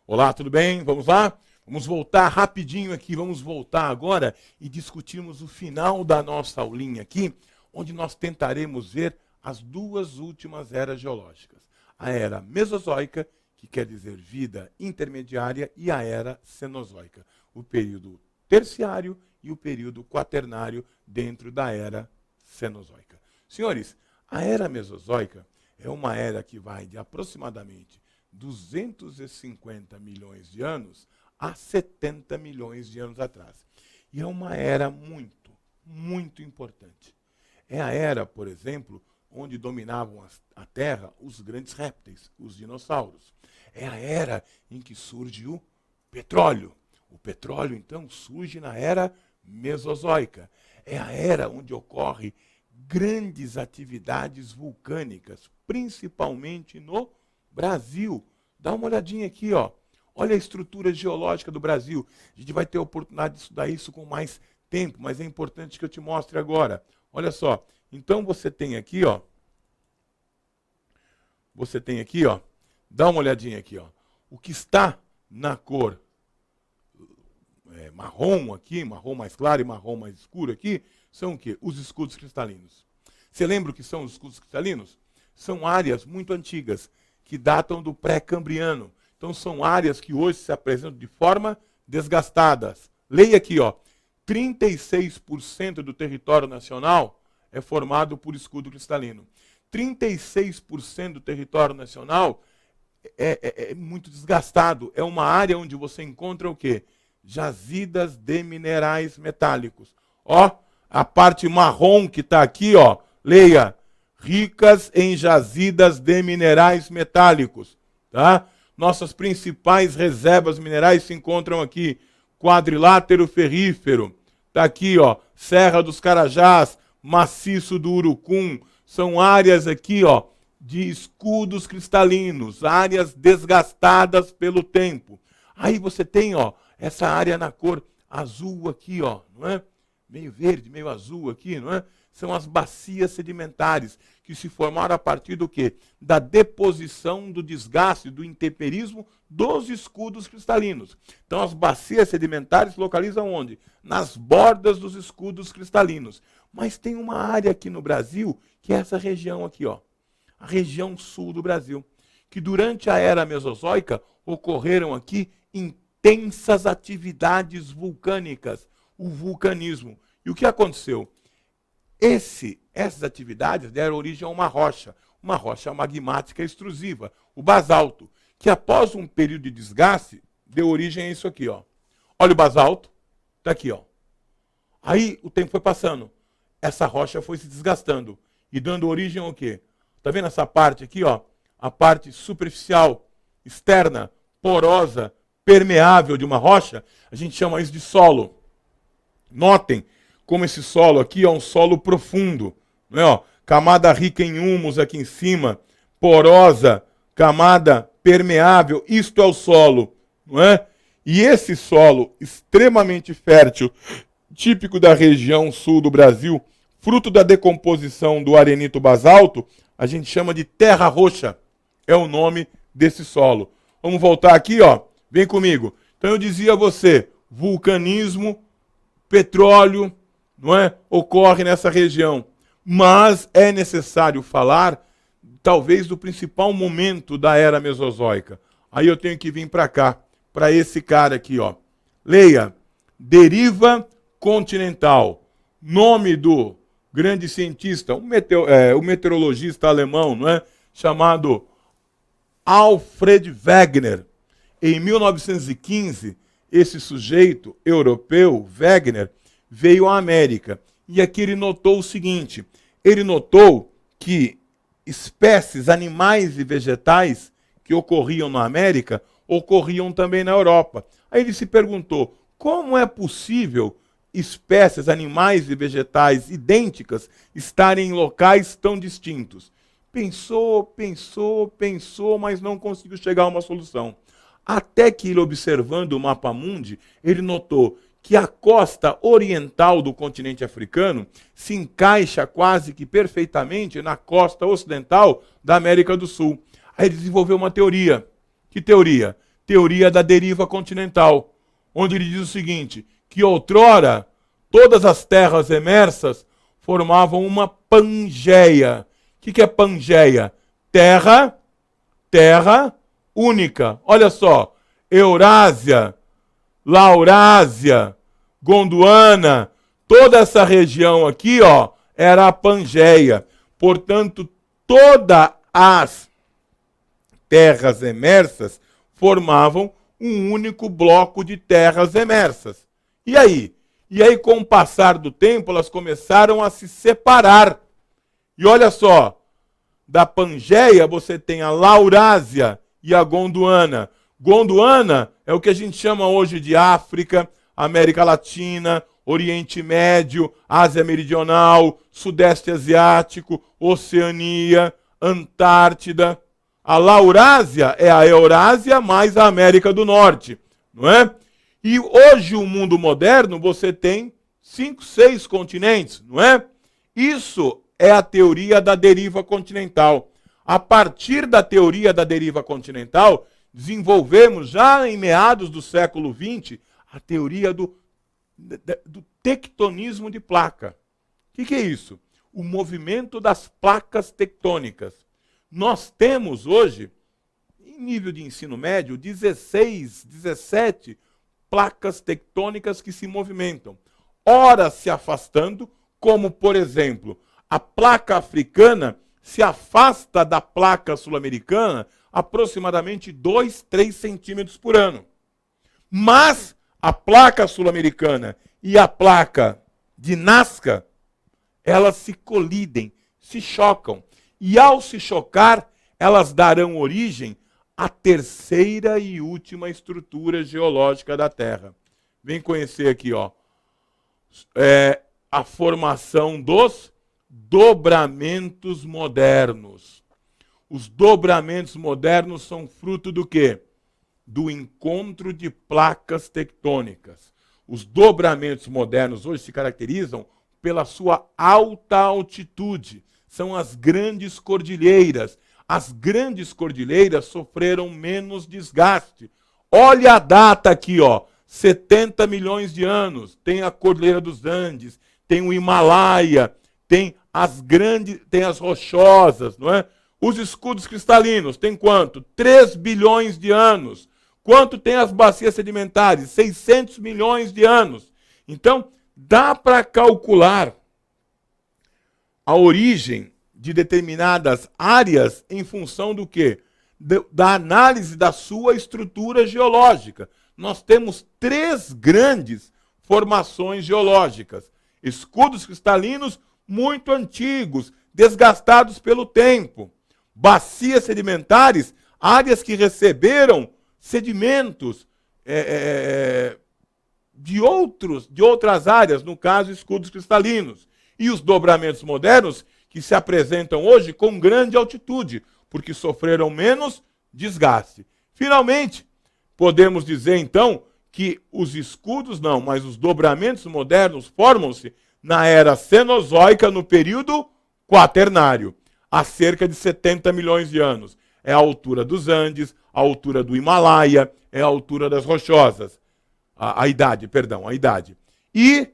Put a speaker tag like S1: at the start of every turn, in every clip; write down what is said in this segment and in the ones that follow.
S1: Olá, tudo bem? Vamos lá? Vamos voltar rapidinho aqui, vamos voltar agora e discutirmos o final da nossa aulinha aqui, onde nós tentaremos ver as duas últimas eras geológicas. A era Mesozoica, que quer dizer vida intermediária, e a era Cenozoica, o período terciário e o período quaternário dentro da era Cenozoica. Senhores, a era Mesozoica é uma era que vai de aproximadamente 250 milhões de anos a 70 milhões de anos atrás. E é uma era muito, muito importante. É a era, por exemplo, onde dominavam a Terra os grandes répteis, os dinossauros. É a era em que surge o petróleo. O petróleo, então, surge na era Mesozoica. É a era onde ocorrem grandes atividades vulcânicas, principalmente no Brasil. Dá uma olhadinha aqui, ó. Olha a estrutura geológica do Brasil. A gente vai ter a oportunidade de estudar isso com mais tempo, mas é importante que eu te mostre agora. Olha só. Então você tem aqui, ó. Você tem aqui, ó. Dá uma olhadinha aqui, ó. O que está na cor marrom aqui, marrom mais claro e marrom mais escuro aqui, são o quê? Os escudos cristalinos. Você lembra o que são os escudos cristalinos? São áreas muito antigas, que datam do pré-cambriano. Então são áreas que hoje se apresentam de forma desgastadas. Leia aqui, ó. 36% do território nacional é formado por escudo cristalino. 36% do território nacional é muito desgastado. É uma área onde você encontra o quê? Jazidas de minerais metálicos. Ó, a parte marrom que está aqui, ó. Leia. Ricas em jazidas de minerais metálicos. Tá? Nossas principais reservas minerais se encontram aqui. Quadrilátero ferrífero. Está aqui, ó. Serra dos Carajás, Maciço do Urucum. São áreas aqui, ó, de escudos cristalinos, áreas desgastadas pelo tempo. Aí você tem, ó, essa área na cor azul aqui, ó, não é? Meio verde, meio azul aqui, não é? São as bacias sedimentares, que se formaram a partir do quê? Da deposição, do desgaste, do intemperismo dos escudos cristalinos. Então, as bacias sedimentares se localizam onde? Nas bordas dos escudos cristalinos. Mas tem uma área aqui no Brasil, que é essa região aqui, ó, a região sul do Brasil, que durante a era Mesozoica ocorreram aqui intensas atividades vulcânicas, o vulcanismo. E o que aconteceu? Essas atividades deram origem a uma rocha magmática extrusiva, o basalto, que após um período de desgaste, deu origem a isso aqui, ó. Olha o basalto, está aqui, ó. Aí o tempo foi passando, essa rocha foi se desgastando e dando origem ao quê? Está vendo essa parte aqui, ó? A parte superficial, externa, porosa, permeável de uma rocha, a gente chama isso de solo. Notem como esse solo aqui é um solo profundo, não é, ó? Camada rica em humus aqui em cima, porosa, camada permeável, isto é o solo, não é? E esse solo extremamente fértil, típico da região sul do Brasil, fruto da decomposição do arenito basalto, a gente chama de terra roxa, é o nome desse solo. Vamos voltar aqui, ó, vem comigo. Então eu dizia a você, vulcanismo, petróleo, não é? Ocorre nessa região. Mas é necessário falar, talvez, do principal momento da era Mesozoica. Aí eu tenho que vir para cá, para esse cara aqui, ó. Leia, deriva continental. Nome do grande cientista, o meteorologista alemão, não é? Chamado Alfred Wegener. Em 1915, esse sujeito europeu, Wegener, veio à América. E aqui ele notou o seguinte, ele notou que espécies, animais e vegetais que ocorriam na América, ocorriam também na Europa. Aí ele se perguntou, como é possível espécies, animais e vegetais idênticas estarem em locais tão distintos? Pensou, mas não conseguiu chegar a uma solução. Até que ele, observando o mapa mundi, ele notou que a costa oriental do continente africano se encaixa quase que perfeitamente na costa ocidental da América do Sul. Aí ele desenvolveu uma teoria. Que teoria? teoria da deriva continental, onde ele diz o seguinte, que outrora todas as terras emersas formavam uma Pangeia. O que é Pangeia? Terra única. Olha só, Eurásia, Laurásia, Gondwana, toda essa região aqui, ó, era a Pangeia. Portanto, todas as terras emersas formavam um único bloco de terras emersas. E aí? E aí, com o passar do tempo, elas começaram a se separar. E olha só, da Pangeia você tem a Laurásia e a Gondwana. Gondwana é o que a gente chama hoje de África, América Latina, Oriente Médio, Ásia Meridional, Sudeste Asiático, Oceania, Antártida. A Laurásia é a Eurásia mais a América do Norte, não é? E hoje, o mundo moderno, você tem 5, 6 continentes, não é? Isso é a teoria da deriva continental. A partir da teoria da deriva continental, desenvolvemos já em meados do século XX a teoria do tectonismo de placa. O que é isso? O movimento das placas tectônicas. Nós temos hoje, em nível de ensino médio, 16, 17 placas tectônicas que se movimentam. Ora se afastando, como, por exemplo, a placa africana se afasta da placa sul-americana aproximadamente 2, 3 centímetros por ano. Mas a placa sul-americana e a placa de Nazca, elas se colidem, se chocam. E ao se chocar, elas darão origem à terceira e última estrutura geológica da Terra. Vem conhecer aqui, ó, a formação dos dobramentos modernos. Os dobramentos modernos são fruto do quê? Do encontro de placas tectônicas. Os dobramentos modernos hoje se caracterizam pela sua alta altitude. São as grandes cordilheiras. As grandes cordilheiras sofreram menos desgaste. Olha a data aqui, ó, 70 milhões de anos. Tem a Cordilheira dos Andes, tem o Himalaia, tem as rochosas, não é? Os escudos cristalinos, tem quanto? 3 bilhões de anos. Quanto tem as bacias sedimentares? 600 milhões de anos. Então, dá para calcular a origem de determinadas áreas em função do quê? Da análise da sua estrutura geológica. Nós temos 3 grandes formações geológicas. Escudos cristalinos muito antigos, desgastados pelo tempo. Bacias sedimentares, áreas que receberam sedimentos de outras áreas, no caso, escudos cristalinos. E os dobramentos modernos, que se apresentam hoje com grande altitude, porque sofreram menos desgaste. Finalmente, podemos dizer, então, que os escudos não, mas os dobramentos modernos formam-se na era Cenozoica, no período Quaternário, há cerca de 70 milhões de anos. É a altura dos Andes, a altura do Himalaia, é a altura das rochosas. A idade. E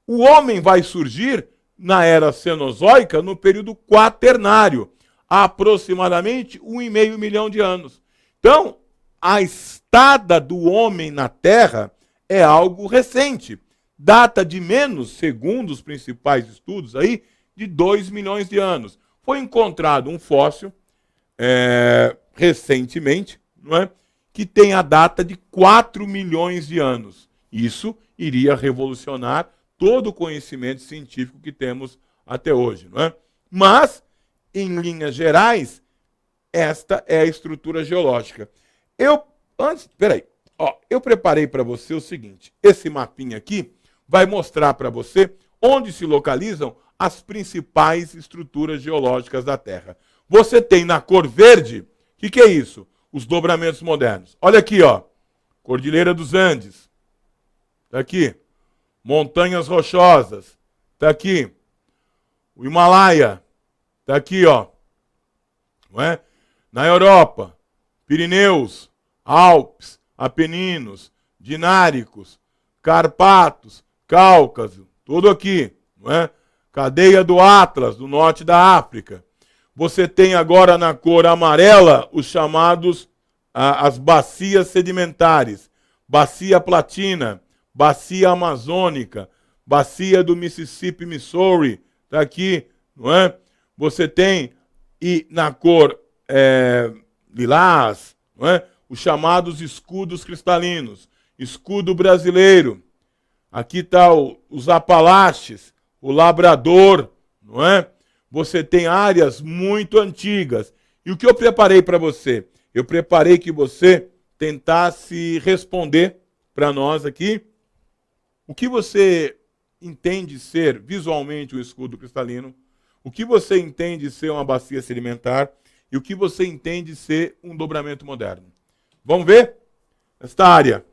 S1: o homem vai surgir na era Cenozoica no período Quaternário, há aproximadamente 1,5 milhão de anos. Então, a estada do homem na Terra é algo recente. Data de menos, segundo os principais estudos aí, de 2 milhões de anos. Foi encontrado um fóssil recentemente, não é? Que tem a data de 4 milhões de anos. Isso iria revolucionar todo o conhecimento científico que temos até hoje, não é? Mas, em linhas gerais, esta é a estrutura geológica. Eu preparei para você o seguinte, esse mapinha aqui vai mostrar para você onde se localizam as principais estruturas geológicas da Terra. Você tem na cor verde, o que é isso? Os dobramentos modernos. Olha aqui, ó, Cordilheira dos Andes, está aqui. Montanhas Rochosas, está aqui. O Himalaia, está aqui, ó. Não é? Na Europa, Pirineus, Alpes, Apeninos, Dináricos, Carpatos, Cáucaso, tudo aqui, não é? Cadeia do Atlas, do norte da África. Você tem agora na cor amarela os chamados, as bacias sedimentares. Bacia Platina, Bacia Amazônica, Bacia do Mississippi, Missouri, está aqui, não é? Você tem, e na cor lilás, não é? Os chamados escudos cristalinos. Escudo brasileiro. Aqui está os Apalaches, o Labrador, não é? Você tem áreas muito antigas. E o que eu preparei para você? Eu preparei que você tentasse responder para nós aqui o que você entende ser visualmente um escudo cristalino, o que você entende ser uma bacia sedimentar e o que você entende ser um dobramento moderno. Vamos ver? Esta área.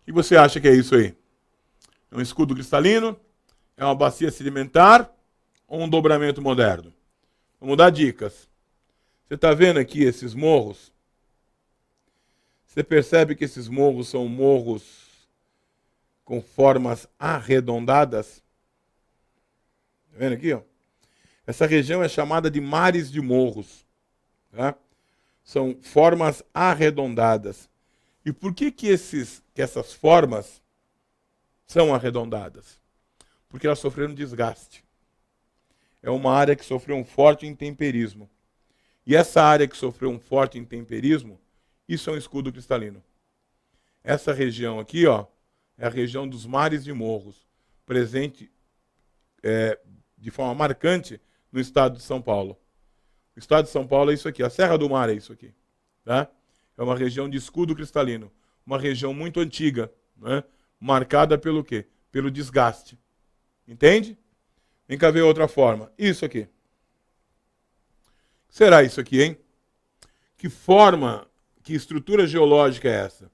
S1: O que você acha que é isso aí? É um escudo cristalino? É uma bacia sedimentar? Ou um dobramento moderno? Vamos dar dicas. Você está vendo aqui esses morros? Você percebe que esses morros são morros com formas arredondadas? Está vendo aqui? Ó? Essa região é chamada de mares de morros. Tá? São formas arredondadas. E por que essas formas são arredondadas? Porque elas sofreram desgaste. É uma área que sofreu um forte intemperismo. E essa área que sofreu um forte intemperismo, isso é um escudo cristalino. Essa região aqui, ó, é a região dos mares de morros, presente de forma marcante no estado de São Paulo. O estado de São Paulo é isso aqui, a Serra do Mar é isso aqui. Tá? É uma região de escudo cristalino, uma região muito antiga, né? Marcada pelo quê? Pelo desgaste. Entende? Vem cá ver outra forma. Isso aqui. O que será isso aqui, hein? Que forma, que estrutura geológica é essa?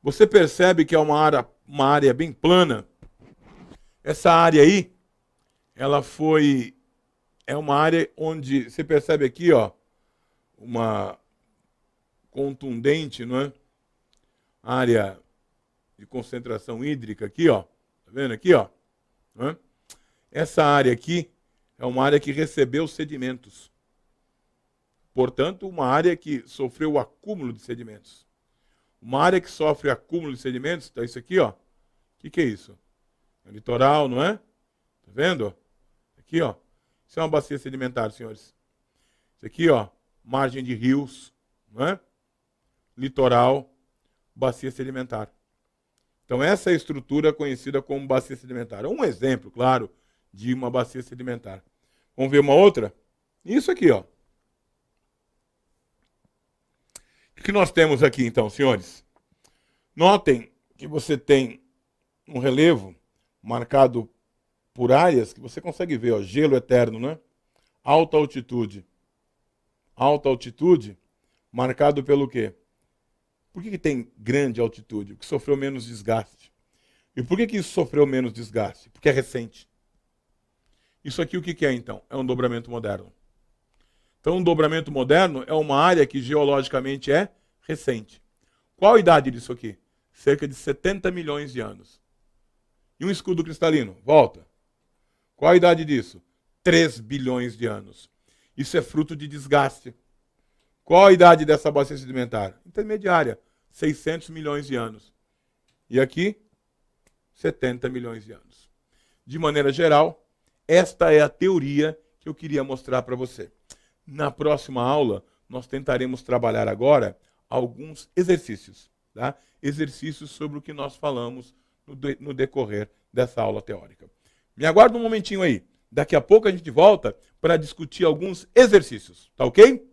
S1: Você percebe que é uma área bem plana? Essa área aí, é uma área onde, você percebe aqui, ó, uma contundente, não é? Área de concentração hídrica aqui, ó. Tá vendo aqui, ó? Não é? Essa área aqui é uma área que recebeu sedimentos. Portanto, uma área que sofreu o acúmulo de sedimentos. Uma área que sofre acúmulo de sedimentos, tá isso aqui, ó. O que é isso? É o litoral, não é? Tá vendo? Aqui, ó. Isso é uma bacia sedimentar, senhores. Isso aqui, ó, margem de rios, não é? Litoral, bacia sedimentar. Então, essa é a estrutura conhecida como bacia sedimentar. É um exemplo, claro, de uma bacia sedimentar. Vamos ver uma outra? Isso aqui, ó. O que nós temos aqui, então, senhores? Notem que você tem um relevo marcado por áreas que você consegue ver, ó, gelo eterno, né? Alta altitude. Alta altitude, marcado pelo quê? Por que tem grande altitude? Porque sofreu menos desgaste. E por que isso sofreu menos desgaste? Porque é recente. Isso aqui o que é, então? É um dobramento moderno. Então, um dobramento moderno é uma área que geologicamente é recente. Qual a idade disso aqui? Cerca de 70 milhões de anos. E um escudo cristalino? Volta. Qual a idade disso? 3 bilhões de anos. Isso é fruto de desgaste. Qual a idade dessa bacia sedimentar? Intermediária, 600 milhões de anos. E aqui, 70 milhões de anos. De maneira geral, esta é a teoria que eu queria mostrar para você. Na próxima aula, nós tentaremos trabalhar agora alguns exercícios. Tá? Exercícios sobre o que nós falamos no decorrer dessa aula teórica. Me aguarda um momentinho aí. Daqui a pouco a gente volta para discutir alguns exercícios. Tá ok?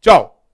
S1: Tchau!